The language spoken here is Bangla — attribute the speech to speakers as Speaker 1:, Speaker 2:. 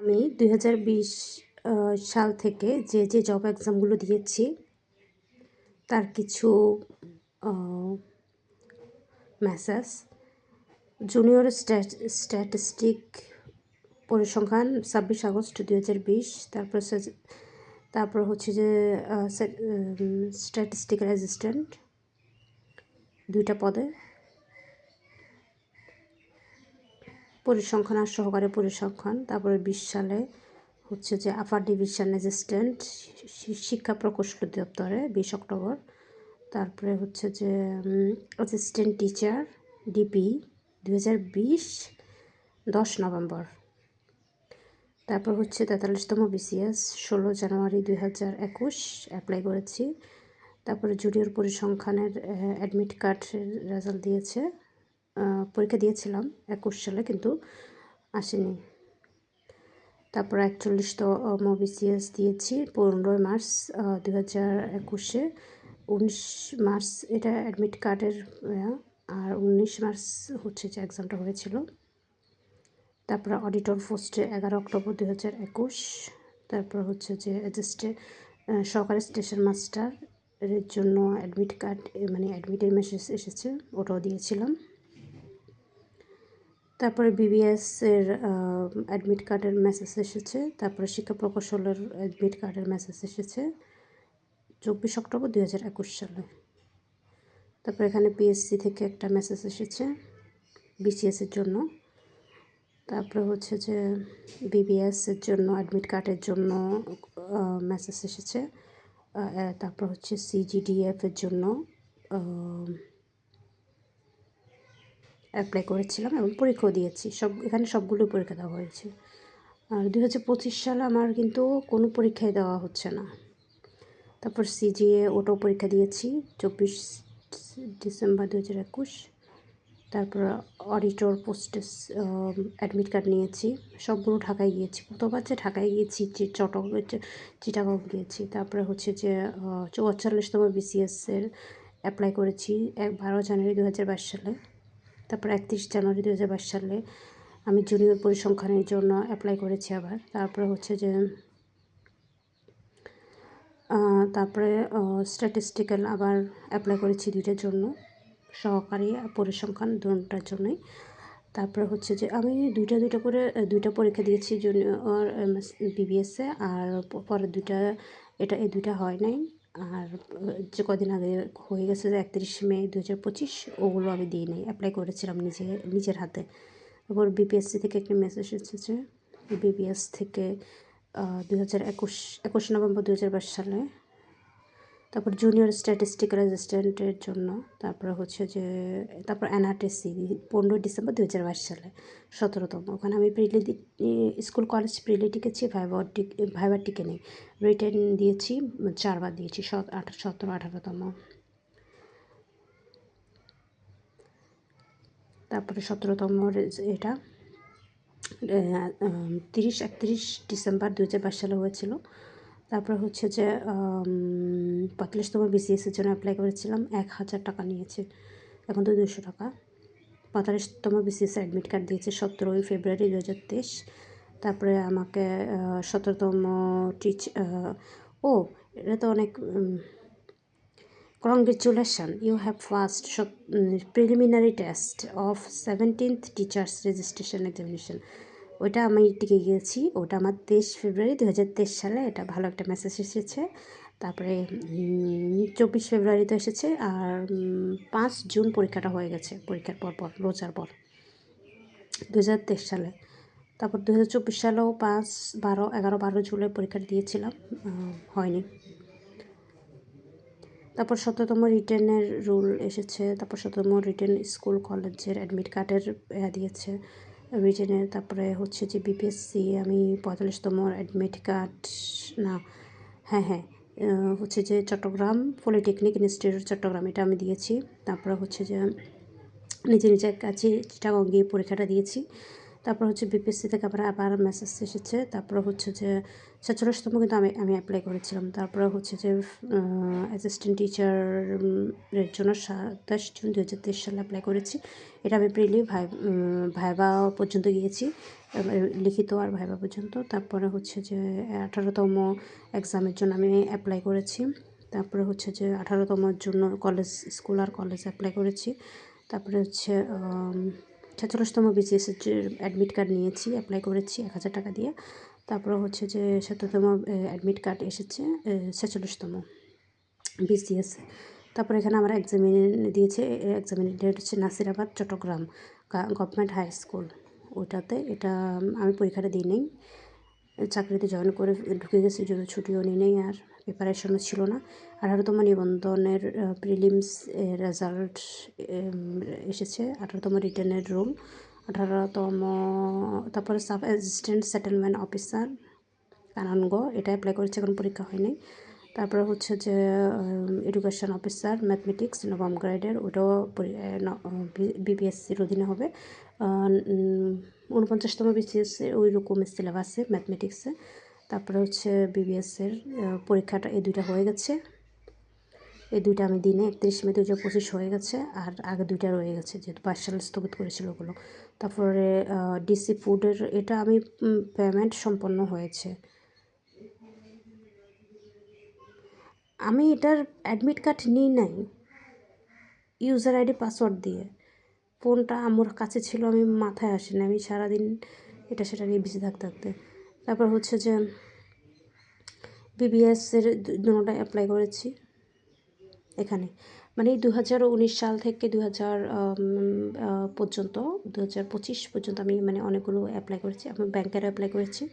Speaker 1: আমি 2020 সাল থেকে যে জব এক্সামগুলো দিয়েছি তার কিছু মেসেজ। জুনিয়র স্ট্যাটিস্টিক পরিসংখ্যান 26 আগস্ট 2020। তারপর হচ্ছে যে স্ট্যাটিস্টিক্যাল অ্যাসিস্ট্যান্ট 2টা পদে, পরিসংখ্যান আর সহকারী পরিসংখ্যান। তারপরে 20 সালে হচ্ছে যে আপার ডিভিশন অ্যাসিস্ট্যান্ট শিক্ষা প্রকৌশল দপ্তরে 20 অক্টোবর। তারপরে হচ্ছে যে অ্যাসিস্ট্যান্ট টিচার ডিপি 2020 10 নভেম্বর। তারপর হচ্ছে 43তম বিসিএস 16 জানুয়ারি 2021 অ্যাপ্লাই করেছি। তারপরে জুনিয়র পরিসংখ্যানের অ্যাডমিট কার্ডের রেজাল্ট দিয়েছে, পরীক্ষা দিয়েছিলাম 21 সালে কিন্তু আসেনি। তারপর 41তম বিসিএস দিয়েছি 15 মার্চ 2021-এ। 19 মার্চ এটা অ্যাডমিট কার্ডের, আর 19 মার্চ হচ্ছে যে এক্সামটা হয়েছিল। তারপরে অডিটর পোস্টে 11 অক্টোবর 2021। তারপর হচ্ছে যে সহকারী স্টেশন মাস্টার এর জন্য অ্যাডমিট কার্ড, মানে অ্যাডমিটের মেসেজ এসেছে, ওটাও দিয়েছিলাম। তারপরে বিবিএসের অ্যাডমিট কার্ডের মেসেজ এসেছে। তারপরে শিক্ষা প্রকৌশলের অ্যাডমিট কার্ডের মেসেজ এসেছে 24 অক্টোবর 2021 সালে। তারপরে এখানে পিএসসি থেকে একটা মেসেজ এসেছে বিসিএসের জন্য। তারপরে হচ্ছে যে বিবিএসের জন্য অ্যাডমিট কার্ডের জন্য মেসেজ এসেছে। তারপর হচ্ছে সিজিডিএফের জন্য অ্যাপ্লাই করেছিলাম এবং পরীক্ষাও দিয়েছি। এখানে সবগুলোই পরীক্ষা দেওয়া হয়েছে। আর 2025 সালে আমার কিন্তু কোনো পরীক্ষাই দেওয়া হচ্ছে না। তারপর সিজিএ ওটাও পরীক্ষা দিয়েছি 24 ডিসেম্বর 2021। তারপর অডিটর পোস্টে অ্যাডমিট কার্ড নিয়েছি, সবগুলো ঢাকায় গিয়েছি। প্রথমবার যে ঢাকায় গিয়েছি, চিটাগং গিয়েছি। তারপরে হচ্ছে যে 44তম বিসিএসের অ্যাপ্লাই করেছি 12 জানুয়ারি 2022 সালে। তারপর 31 জানুয়ারি 2022 সালে আমি জুনিয়র পরিসংখ্যানের জন্য অ্যাপ্লাই করেছি আবার। তারপরে হচ্ছে যে তারপরে স্ট্যাটিস্টিক্যাল আবার অ্যাপ্লাই করেছি 2টার জন্য, সহকারী পরিসংখ্যান 2টার জন্যই। তারপরে হচ্ছে যে আমি দুইটা করে 2টা পরীক্ষা দিয়েছি জুনিয়র বিবিএসে, আর পরের 2টা এই 2টা হয় নাই। আর যে কদিন আগে হয়ে গেছে যে 31 মে 2025, ওগুলো আমি দিই নাই, অ্যাপ্লাই করেছিলাম নিজের হাতে। তারপর বিপিএসসি থেকে একটা মেসেজ এসেছে, বিবিএস থেকে 21 নভেম্বর 2022 সালে। তারপর জুনিয়র স্ট্যাটিস্টিক্যাল অ্যাসিস্ট্যান্টের জন্য। তারপরে হচ্ছে যে তারপর এনআরটিসি 15 ডিসেম্বর 2022 সালে 17তম। ওখানে আমি স্কুল কলেজ প্রিলি টিকেছি, ভাইবার টিকে নেই। রিটেন দিয়েছি 4বার দিয়েছি, 17, 18তম। তারপরে 17তম এটা 31 ডিসেম্বর 2022 সালে হয়েছিল। তারপর হচ্ছে যে 45তম বিসিএসের জন্য অ্যাপ্লাই করেছিলাম, 1000 টাকা নিয়েছে, এখন তো 200 টাকা। 45তম বিসিএস অ্যাডমিট কার্ড দিয়েছে 17 ফেব্রুয়ারি 2023। তারপরে আমাকে 17তম এটা তো অনেক, congratulation, you have passed preliminary test of 17th teachers registration examination. ওইটা আমি টিকে গিয়েছি, ওটা আমার 23 ফেব্রুয়ারি 2023 সালে, এটা ভালো একটা মেসেজ এসেছে। তারপরে 24 ফেব্রুয়ারিতে এসেছে, আর 5 জুন পরীক্ষাটা হয়ে গেছে, পরীক্ষার পর রোজার পর 2023 সালে। তারপর 2024 সালেও 5, 12 জুলাই পরীক্ষাটা দিয়েছিলাম, হয়নি। তারপর 17তম রিটেনের রুল এসেছে। তারপর 17তম রিটেন স্কুল কলেজের অ্যাডমিট কার্ডের দিয়েছে রিটেনের। তারপরে হচ্ছে যে বিপিএসসি আমি 45তম অ্যাডমিট কার্ড, না হ্যাঁ হচ্ছে যে চট্টগ্রাম পলিটেকনিক ইনস্টিটিউট চট্টগ্রাম, এটা আমি দিয়েছি। তারপরে হচ্ছে যে নিজের কাছে চিটাগং গিয়ে পরীক্ষাটা দিয়েছি। তারপর হচ্ছে বিপিএসসি থেকে আবার মেসেজ এসেছে। তারপর হচ্ছে যে 46তম কিন্তু আমি অ্যাপ্লাই করেছিলাম। তারপরে হচ্ছে যে অ্যাসিস্ট্যান্ট টিচারের জন্য 27 জুন 2023 সালে অ্যাপ্লাই করেছি। এটা আমি প্রিলি ভাইবা পর্যন্ত গিয়েছি, লিখিত আর ভাইবা পর্যন্ত। তারপরে হচ্ছে যে 18তম এক্সামের জন্য আমি অ্যাপ্লাই করেছি। তারপরে হচ্ছে যে 18তমর জন্য স্কুল আর কলেজ অ্যাপ্লাই করেছি। তারপরে হচ্ছে 46তম বিসিএসের যে অ্যাডমিট কার্ড নিয়েছি, অ্যাপ্লাই করেছি 1000 টাকা দিয়ে। তারপরে হচ্ছে যে 70তম অ্যাডমিট কার্ড এসেছে 46তম বিসিএস। তারপরে এখানে আমার এক্সামিনে দিয়েছে, এক্সামিনের ডেট হচ্ছে Nasirabad Chattogram government high school. ওইটাতে এটা আমি পরীক্ষাটা দিই নেই, চাকরিতে জয়েন করে ঢুকে গেছি, যদি ছুটিও নিই নেই আর প্রিপারেশনও ছিল না। 18তম নিবন্ধনের প্রিলিমস রেজাল্ট এসেছে, 18তম রিটেনের রোল 18তম। তারপরে সাব অ্যাসিস্ট্যান্ট সেটেলমেন্ট অফিসার কানানগ, এটা অ্যাপ্লাই করেছে, এখন পরীক্ষা হয়নি। তারপরে হচ্ছে যে এডুকেশন অফিসার ম্যাথমেটিক্স নবম গ্রেডের, ওটাও বিপিএসসির অধীনে হবে। 49তম বিসিএসে ওই রকম সিলেবাসে ম্যাথমেটিক্সে। তারপরে হচ্ছে বিবিএসের পরীক্ষাটা এই দুইটা হয়ে গেছে, এই দুইটা আমি দিনে 31 মে 2025 হয়ে গেছে, আর আগে দুইটা রয়ে গেছে যেহেতু 22 সালে স্থগিত করেছিল ওগুলো। তারপরে ডিসি ফুডের এটা আমি পেমেন্ট সম্পন্ন হয়েছে। আমি এটার অ্যাডমিট কার্ড নিই নাই, ইউজার আইডি পাসওয়ার্ড দিয়ে। ফোনটা আমার কাছে ছিল, আমি মাথায় আসেনি, আমি সারাদিন এটা সেটা নিয়ে বিজি থাকতে। তারপর হচ্ছে যে বিবিএসের দুটোটা অ্যাপ্লাই করেছি এখানে, মানে 2019 সাল থেকে 2000 পর্যন্ত 2025 পর্যন্ত আমি মানে অনেকগুলো অ্যাপ্লাই করেছি। আমি ব্যাংকের অ্যাপ্লাই করেছি।